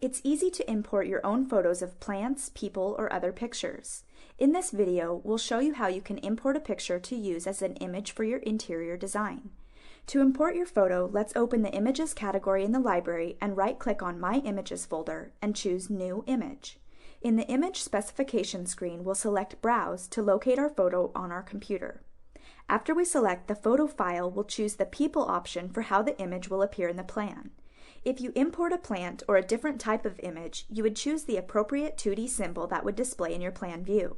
It's easy to import your own photos of plants, people, or other pictures. In this video, we'll show you how you can import a picture to use as an image for your interior design. To import your photo, let's open the Images category in the library and right-click on My Images folder and choose New Image. In the Image Specification screen, we'll select Browse to locate our photo on our computer. After we select the photo file, we'll choose the People option for how the image will appear in the plan. If you import a plant or a different type of image, you would choose the appropriate 2D symbol that would display in your plan view.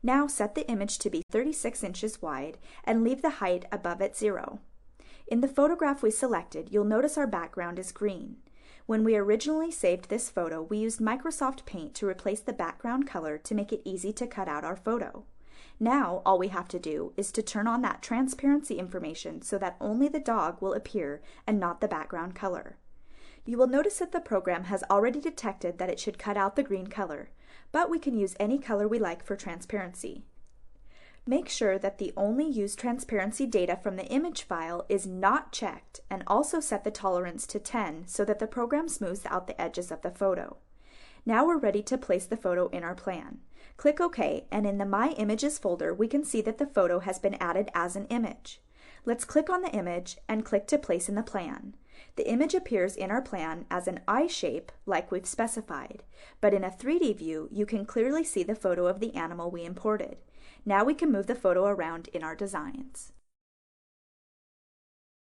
Now set the image to be 36 inches wide and leave the height above at 0. In the photograph we selected, you'll notice our background is green. When we originally saved this photo, we used Microsoft Paint to replace the background color to make it easy to cut out our photo. Now, all we have to do is to turn on that transparency information so that only the dog will appear and not the background color. You will notice that the program has already detected that it should cut out the green color, but we can use any color we like for transparency. Make sure that the Only Use Transparency Data from the image file is not checked, and also set the tolerance to 10 so that the program smooths out the edges of the photo. Now we're ready to place the photo in our plan. Click OK, and in the My Images folder we can see that the photo has been added as an image. Let's click on the image and click to place in the plan. The image appears in our plan as an eye shape like we've specified, but in a 3D view you can clearly see the photo of the animal we imported. Now we can move the photo around in our designs.